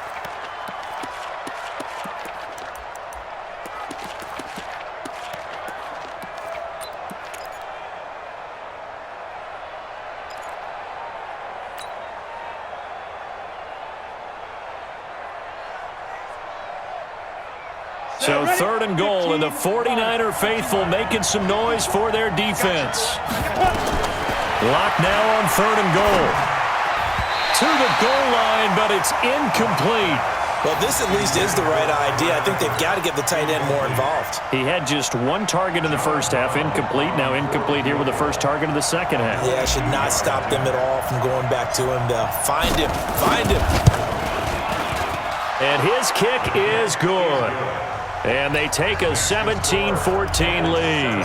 S2: So 3rd and goal, and the 49er faithful making some noise for their defense. Lock now on 3rd and goal. To the goal line, but it's incomplete.
S1: Well, this at least is the right idea. I think they've got to get the tight end more involved.
S2: He had just 1 target in the first half, incomplete. Now incomplete here with the first target of the second half.
S1: Yeah, should not stop them at all from going back to him. They'll find him.
S2: And his kick is good. And they take a 17-14 lead.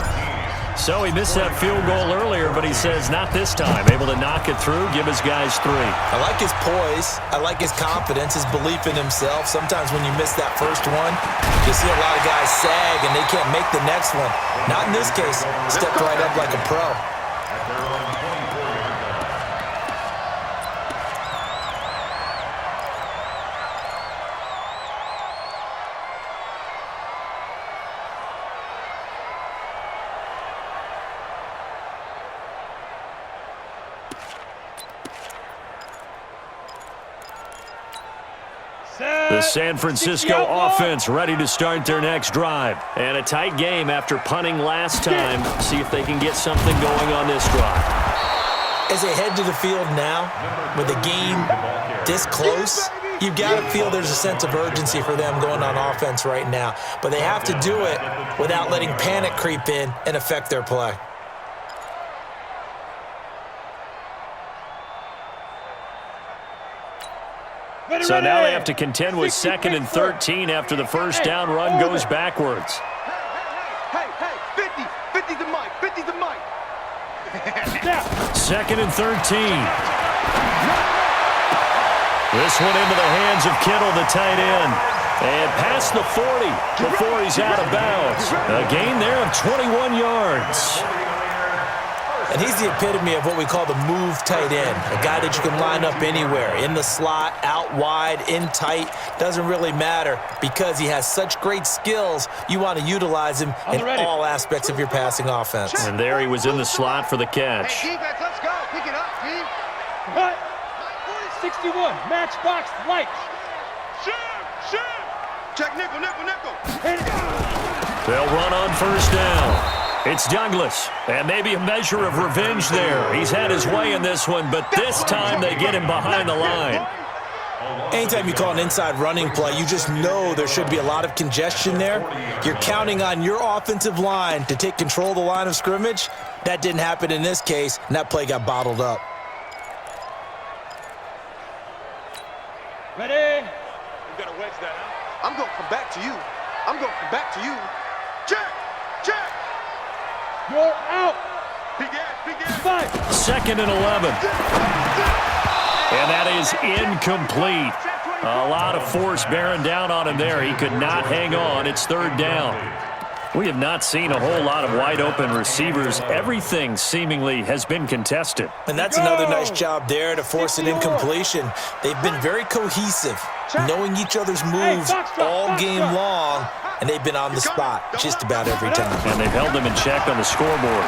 S2: So he missed that field goal earlier, but he says not this time. Able to knock it through, give his guys 3.
S1: I like his poise. I like his confidence, his belief in himself. Sometimes when you miss that first one, you see a lot of guys sag and they can't make the next one. Not in this case. Stepped right up like a pro.
S2: The San Francisco offense ready to start their next drive. And a tight game after punting last time. See if they can get something going on this drive.
S1: As they head to the field now, with the game this close, you've got to feel there's a sense of urgency for them going on offense right now. But they have to do it without letting panic creep in and affect their play.
S2: So now they have to contend with 2nd and 13 after the first down run goes backwards.
S3: Hey, 50 to Mike, 50 to Mike.
S2: 2nd and 13. This one into the hands of Kittle, the tight end. And past the 40 before he's out of bounds. A gain there of 21 yards.
S1: And he's the epitome of what we call the move tight end, a guy that you can line up anywhere, in the slot, out wide, in tight, doesn't really matter because he has such great skills. You want to utilize him in all aspects of your passing offense.
S2: And there he was in the slot for the catch.
S3: Hey, defense, let's go. Pick it up, team.
S5: Cut. 61, matchbox light.
S3: Shoot. Check nickel.
S2: They'll run on first down. It's Douglas, and maybe a measure of revenge there. He's had his way in this one, but this time they get him behind the line.
S1: Anytime you call an inside running play, you just know there should be a lot of congestion there. You're counting on your offensive line to take control of the line of scrimmage. That didn't happen in this case, and that play got bottled up.
S5: Ready?
S3: You gotta wedge that out. I'm gonna come back to you. Check.
S5: You're out.
S3: Big ass.
S5: 5.
S2: 2nd and 11. And that is incomplete. A lot of force bearing down on him there. He could not hang on. It's 3rd down. We have not seen a whole lot of wide-open receivers. Everything seemingly has been contested.
S1: And that's another nice job there to force an incompletion. They've been very cohesive, knowing each other's moves all game long, and they've been on the spot just about every time.
S2: And they've held them in check on the scoreboard.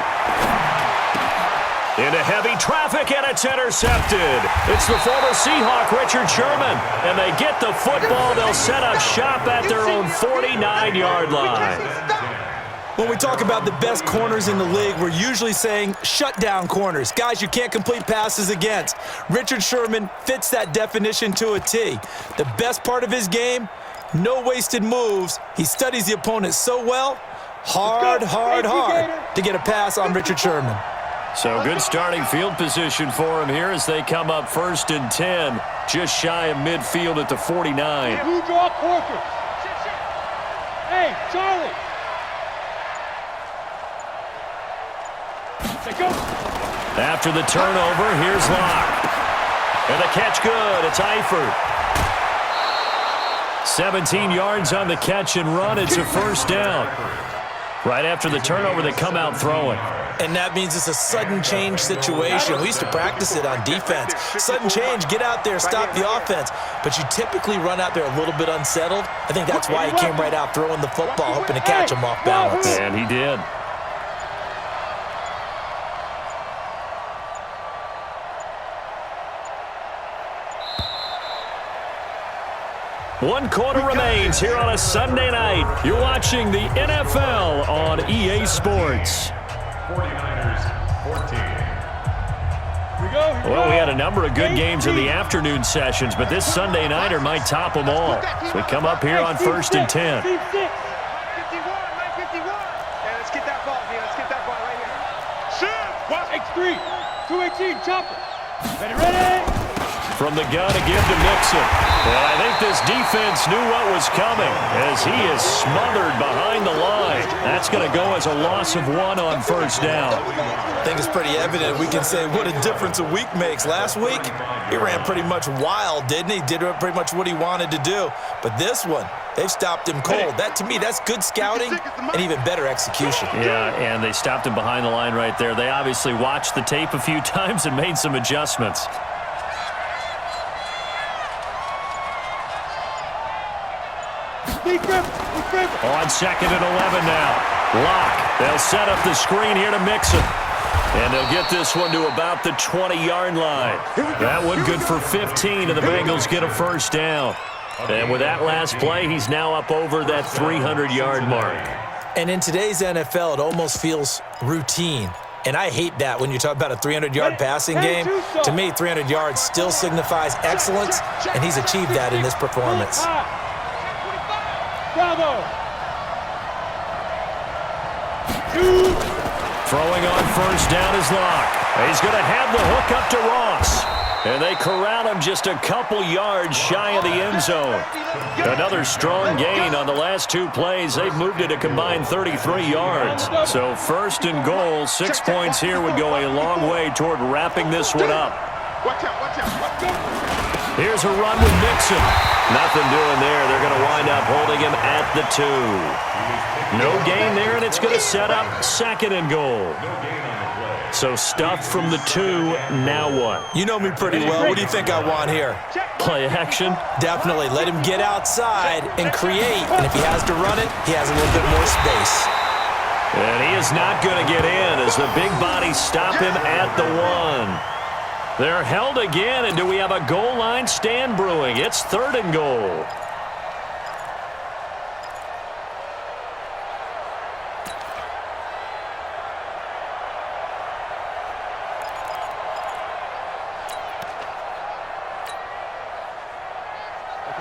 S2: Into heavy traffic, and it's intercepted. It's the former Seahawk, Richard Sherman. And they get the football. They'll set up shop at their own 49-yard line.
S1: When we talk about the best corners in the league, we're usually saying shutdown corners, guys you can't complete passes against. Richard Sherman fits that definition to a T. The best part of his game, no wasted moves. He studies the opponent so well, hard to get a pass on Richard Sherman.
S2: So good starting field position for him here as they come up 1st and 10, just shy of midfield at the 49.
S5: Blue draw quarter. Hey, Charlie. Go.
S2: After the turnover, here's Locke. And the catch good. It's Eifert. 17 yards on the catch and run. It's a 1st down. Right after the turnover, they come out throwing.
S1: And that means it's a sudden change situation. We used to practice it on defense. Sudden change, get out there, stop the offense. But you typically run out there a little bit unsettled. I think that's why he came right out throwing the football, hoping to catch him off balance.
S2: And he did. 1 quarter remains here on a Sunday night. You're watching the NFL on EA Sports.
S4: 49ers 14.
S2: Well, we had a number of good games in the afternoon sessions, but this Sunday nighter might top them all. So we come up here on 1st and 10.
S3: 51, 51. Yeah, let's get that ball here. Let's get that ball right here. Shoot!
S5: X3, 218, chopper. Ready?
S2: From the gun again to Mixon. And I think this defense knew what was coming as he is smothered behind the line. That's going to go as a loss of 1 on 1st down.
S1: I think it's pretty evident. We can say what a difference a week makes. Last week, he ran pretty much wild, didn't he? Did pretty much what he wanted to do. But this one, they've stopped him cold. That, to me, that's good scouting and even better execution.
S2: Yeah, and they stopped him behind the line right there. They obviously watched the tape a few times and made some adjustments. On 2nd and 11 now. Lock. They'll set up the screen here to Mixon. And they'll get this one to about the 20-yard line. That one good for 15, and the Bengals get a 1st down. And with that last play, he's now up over that 300-yard mark.
S1: And in today's NFL, it almost feels routine. And I hate that when you talk about a 300-yard passing game. To me, 300 yards still signifies excellence, and he's achieved that in this performance.
S5: Bravo.
S2: Throwing on 1st down is Lock. He's going to have the hook up to Ross. And they corral him just a couple yards shy of the end zone. Another strong gain on the last 2 plays. They've moved it a combined 33 yards. So 1st and goal, 6 points here would go a long way toward wrapping this one up.
S3: Watch out.
S2: Here's a run with Mixon. Nothing doing there. They're going to wind up holding him at the 2. No gain there, and it's going to set up 2nd and goal. So stuffed from the 2, now what?
S1: You know me pretty well. What do you think I want here?
S2: Play action?
S1: Definitely. Let him get outside and create. And if he has to run it, he has a little bit more space.
S2: And he is not going to get in as the big bodies stop him at the 1. They're held again, and do we have a goal line stand brewing? It's 3rd and goal.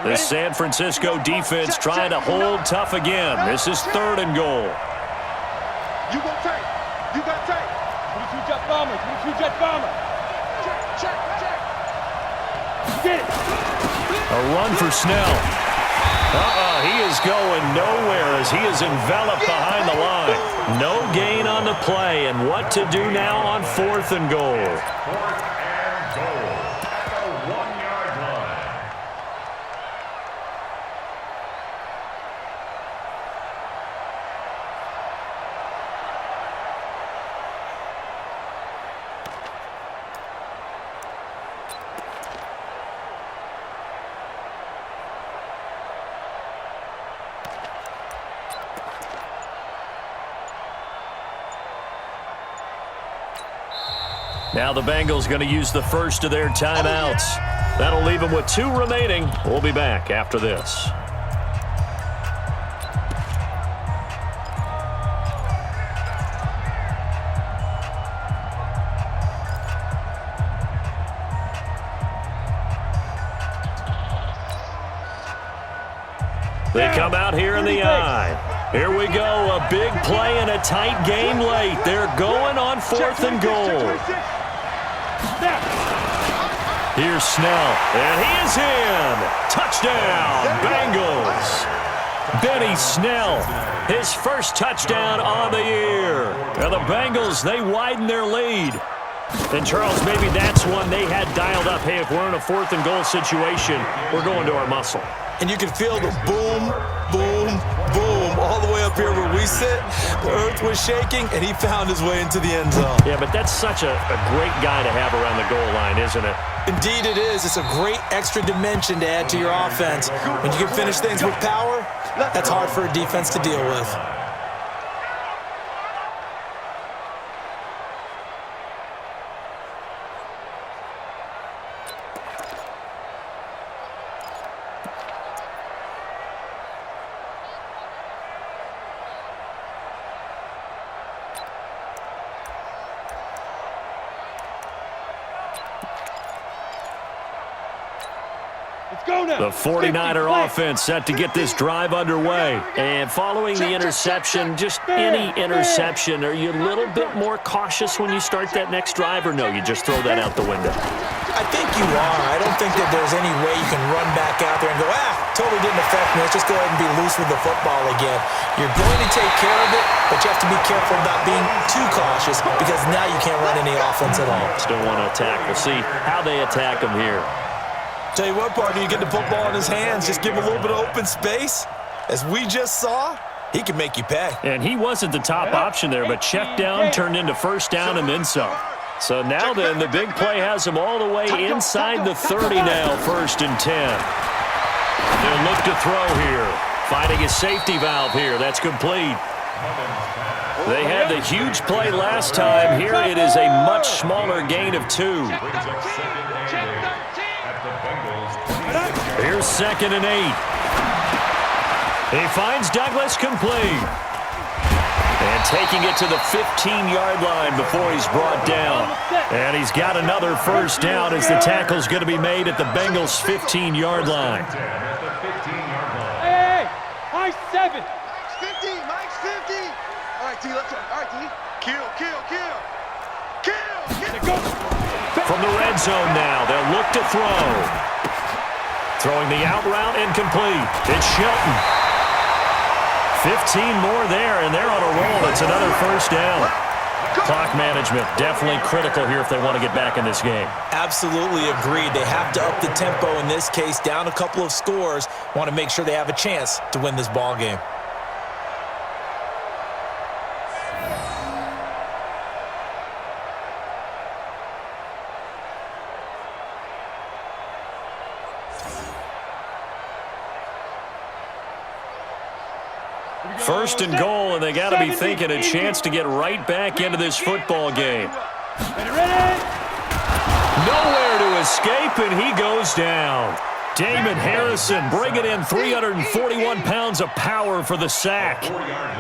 S2: The San Francisco defense trying to hold tough again. This is 3rd and goal.
S3: You go tight. You got tight.
S5: 22 jet bomber. 22 jet bomber.
S3: Check.
S5: Get it.
S2: A run for Snell. He is going nowhere as he is enveloped behind the line. No gain on the play, and what to do now on 4th and goal.
S4: 4th and goal at the 1-yard line.
S2: Now the Bengals going to use the first of their timeouts. That'll leave them with 2 remaining. We'll be back after this. They come out here in the eye. Here we go, a big play and a tight game late. They're going on 4th and goal. Here's Snell, and he is in. Touchdown, Bengals. Benny Snell, his first touchdown on the year. And the Bengals, they widen their lead. And, Charles, maybe that's one they had dialed up. Hey, if we're in a 4th and goal situation, we're going to our muscle.
S1: And you can feel the boom, boom, boom all the way up here where we sit. The earth was shaking, and he found his way into the end zone.
S2: Yeah, but that's such a great guy to have around the goal line, isn't it?
S1: Indeed it is. It's a great extra dimension to add to your offense. When you can finish things with power, that's hard for a defense to deal with.
S2: The 49er offense set to get this drive underway. And following the interception, just any interception, are you a little bit more cautious when you start that next drive, or no, you just throw that out the window?
S1: I think you are. I don't think that there's any way you can run back out there and go, totally didn't affect me. Let's just go ahead and be loose with the football again. You're going to take care of it, but you have to be careful about being too cautious because now you can't run any offense at all.
S2: Still want to attack. We'll see how they attack him here.
S1: Tell you what, partner, you get the football in his hands, just give him a little bit of open space. As we just saw, he can make you pay.
S2: And he wasn't the top option there, but check down turned into first down and then some. So now then, the big play has him all the way inside the 30 now, 1st and 10. They'll look to throw here. Finding a safety valve here. That's complete. They had the huge play last time. Here it is a much smaller gain of 2. Here's 2nd and 8. He finds Douglas complete. And taking it to the 15-yard line before he's brought down. And he's got another first down as the tackle's going to be made at the Bengals' 15-yard line.
S5: Hey, high 7.
S3: Mike's 50, Mike's 50. All right, T, let's go. All right, T. Kill.
S2: From the red zone now, they'll look to throw. Throwing the out route incomplete. It's Shelton. 15 more there, and they're on a roll. It's another first down. Clock management, definitely critical here if they want to get back in this game.
S1: Absolutely agreed. They have to up the tempo in this case, down a couple of scores. Want to make sure they have a chance to win this ball game.
S2: First and goal, and they got to be thinking a chance to get right back into this football game. Nowhere to escape, and he goes down. Damon Harrison bringing in 341 pounds of power for the sack.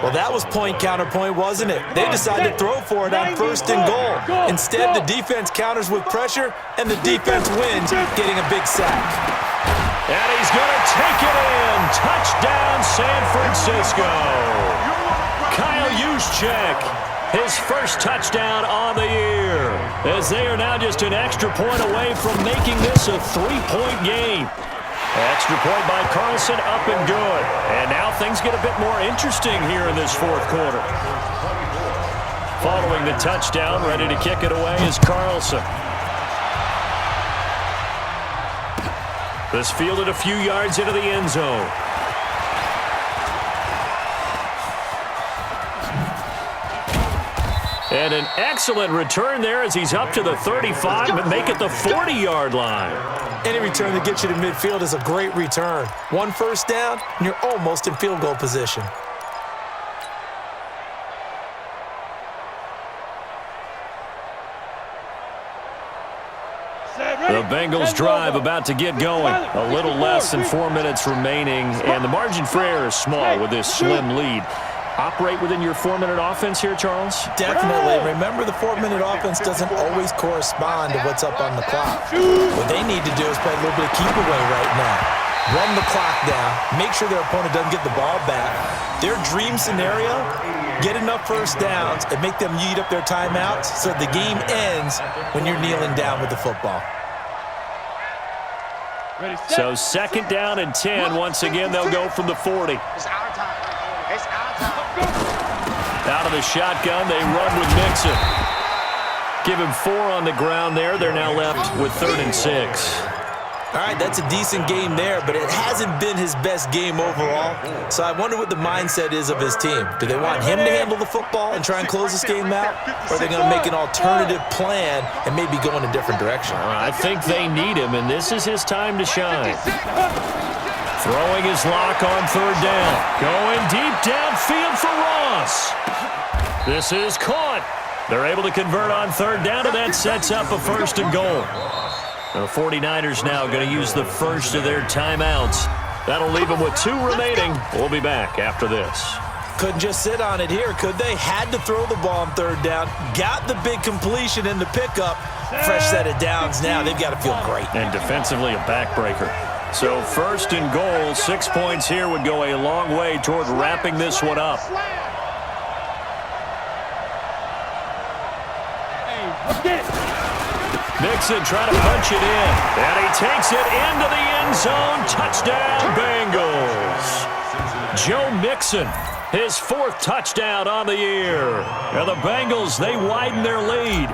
S1: Well, that was point counterpoint, wasn't it? They decided to throw for it on 1st and goal. Instead, the defense counters with pressure, and the defense wins, getting a big sack.
S2: And he's going to take it in. Touchdown, San Francisco. Kyle Juszczyk, his first touchdown on the year, as they are now just an extra point away from making this a 3-point game. Extra point by Carlson, up and good. And now things get a bit more interesting here in this 4th quarter. Following the touchdown, ready to kick it away is Carlson. This fielded a few yards into the end zone. And an excellent return there as he's up to the 35, but make it the 40-yard line.
S1: Any return that gets you to midfield is a great return. 1 first down, and you're almost in field goal position.
S2: The Bengals drive about to get going. A little less than 4 minutes remaining, and the margin for error is small with this slim lead. Operate within your 4-minute offense here, Charles?
S1: Definitely. Remember, the 4-minute offense doesn't always correspond to what's up on the clock. What they need to do is play a little bit of keep away right now. Run the clock down. Make sure their opponent doesn't get the ball back. Their dream scenario, get enough first downs and make them eat up their timeouts so the game ends when you're kneeling down with the football.
S2: So 2nd down and 10. Once again, they'll go from the 40.
S3: It's our time. It's our time.
S2: Out of the shotgun, they run with Mixon. Give him 4 on the ground there. They're now left with 3rd and 6.
S1: All right, that's a decent game there, but it hasn't been his best game overall. So I wonder what the mindset is of his team. Do they want him to handle the football and try and close this game out? Or are they going to make an alternative plan and maybe go in a different direction?
S2: I think they need him, and this is his time to shine. Throwing his lock on 3rd down. Going deep downfield for Ross. This is caught. They're able to convert on 3rd down, and that sets up a 1st and goal. The 49ers now going to use the first of their timeouts. That'll leave them with 2 remaining. We'll be back after this.
S1: Couldn't just sit on it here, could they? Had to throw the ball on 3rd down. Got the big completion in the pickup. Fresh set of downs now. They've got to feel great.
S2: And defensively, a backbreaker. So first and goal, 6 points here would go a long way toward wrapping this one up. Mixon trying to punch it in. And he takes it into the end zone. Touchdown, Bengals. Joe Mixon, his 4th touchdown on the year. And the Bengals, they widen their lead.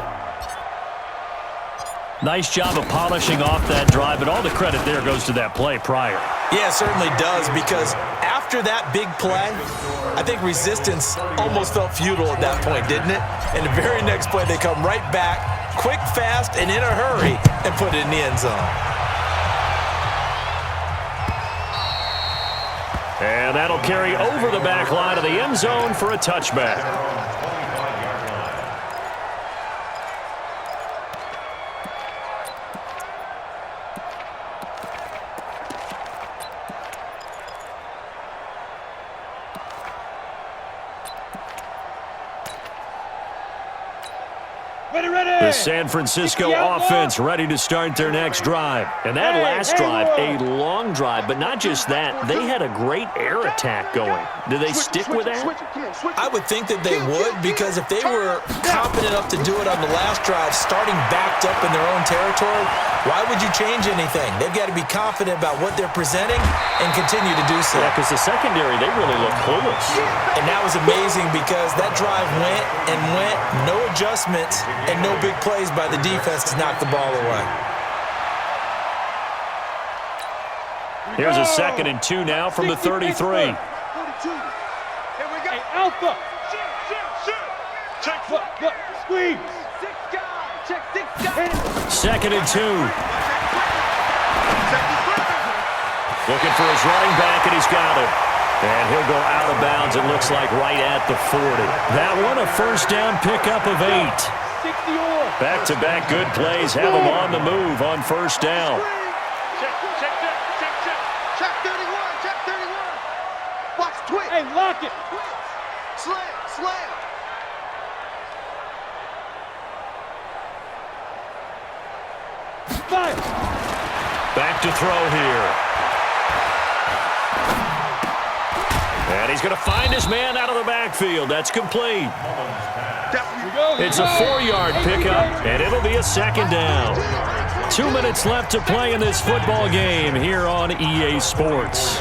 S2: Nice job of polishing off that drive, but all the credit there goes to that play prior.
S1: Yeah, it certainly does, because after that big play, I think resistance almost felt futile at that point, didn't it? And the very next play, they come right back, quick, fast, and in a hurry, and put it in the end zone.
S2: And that'll carry over the back line of the end zone for a touchback. The San Francisco offense ready to start their next drive. And that last drive, a long drive, but not just that. They had a great air attack going. Do they stick with that?
S1: I would think that they would, because if they were confident enough to do it on the last drive, starting backed up in their own territory, why would you change anything? They've got to be confident about what they're presenting and continue to do so.
S2: Yeah, because the secondary, they really look clueless.
S1: And that was amazing, because that drive went and went, no adjustments, and no big plays by the defense to knock the ball away.
S2: Here's a 2nd and 2 now from the 33.
S3: Here we go.
S5: Hey, Alpha.
S3: Check.
S5: Look, squeeze.
S3: 6 guys. Check 6 guys.
S2: 2nd and 2. Looking for his running back, and he's got it. And he'll go out of bounds, it looks like, right at the 40. That one a first down pickup of 8. Back-to-back good plays have him on the move on first down.
S3: Check 31. Check 31. Watch twitch.
S5: Hey, lock it.
S3: Slam.
S5: Fire.
S2: Back to throw here. And he's going to find his man out of the backfield. That's complete. It's a 4-yard pickup, and it'll be a 2nd down. 2 minutes left to play in this football game here on EA Sports.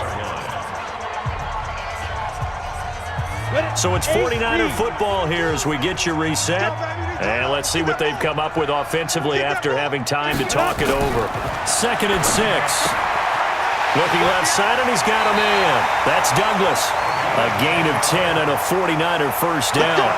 S2: So it's 49er football here as we get you reset. And let's see what they've come up with offensively after having time to talk it over. 2nd and 6. Looking left side, and he's got a man. That's Douglas. A gain of 10 and a 49er first down.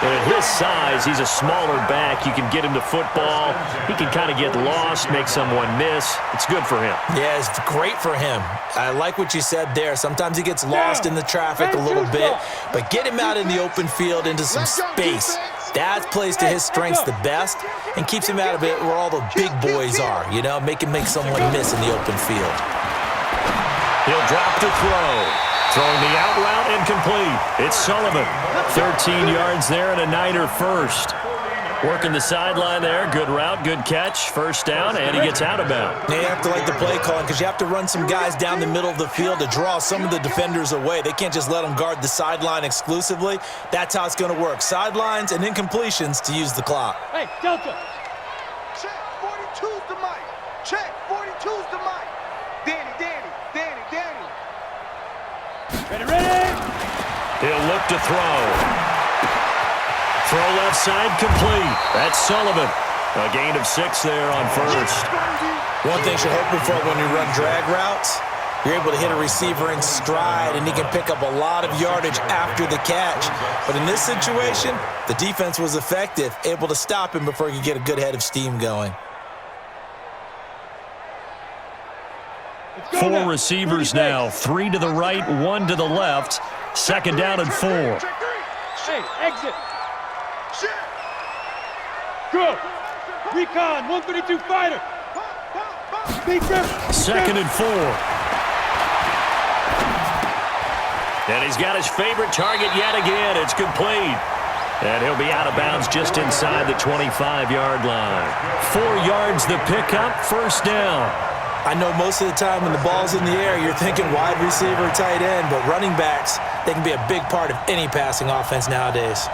S2: And at his size, he's a smaller back. You can get him to football. He can kind of get lost, make someone miss. It's good for him.
S1: Yeah, it's great for him. I like what you said there. Sometimes he gets lost in the traffic a little bit, but get him out in the open field into some space. That plays to his strengths the best and keeps him out of it where all the big boys are, you know, make someone miss in the open field.
S2: He'll drop to throw. Throwing the out route incomplete. It's Sullivan. 13 yards there and a Niner first. Working the sideline there. Good route, good catch. First down, and he gets out of bounds.
S1: You have to like the play calling, because you have to run some guys down the middle of the field to draw some of the defenders away. They can't just let them guard the sideline exclusively. That's how it's going to work. Sidelines and incompletions to use the clock.
S5: Hey, Delta.
S3: Check 42's the mic. Check 42's the mic. Danny.
S5: Ready.
S2: He'll look to throw. Throw left side complete. That's Sullivan. A gain of 6 there on first.
S1: One thing you're hoping for when you run drag routes, you're able to hit a receiver in stride, and he can pick up a lot of yardage after the catch. But in this situation, the defense was effective, able to stop him before he could get a good head of steam going.
S2: 4 receivers now. 3 to the right, 1 to the left. 2nd down and 4.
S5: Hey, exit. Good. Recon, 132 fighter.
S2: 2nd and 4. And he's got his favorite target yet again. It's complete. And he'll be out of bounds just inside the 25-yard line. 4 yards the pickup, first down.
S1: I know most of the time when the ball's in the air, you're thinking wide receiver, tight end, but running backs, they can be a big part of any passing offense nowadays.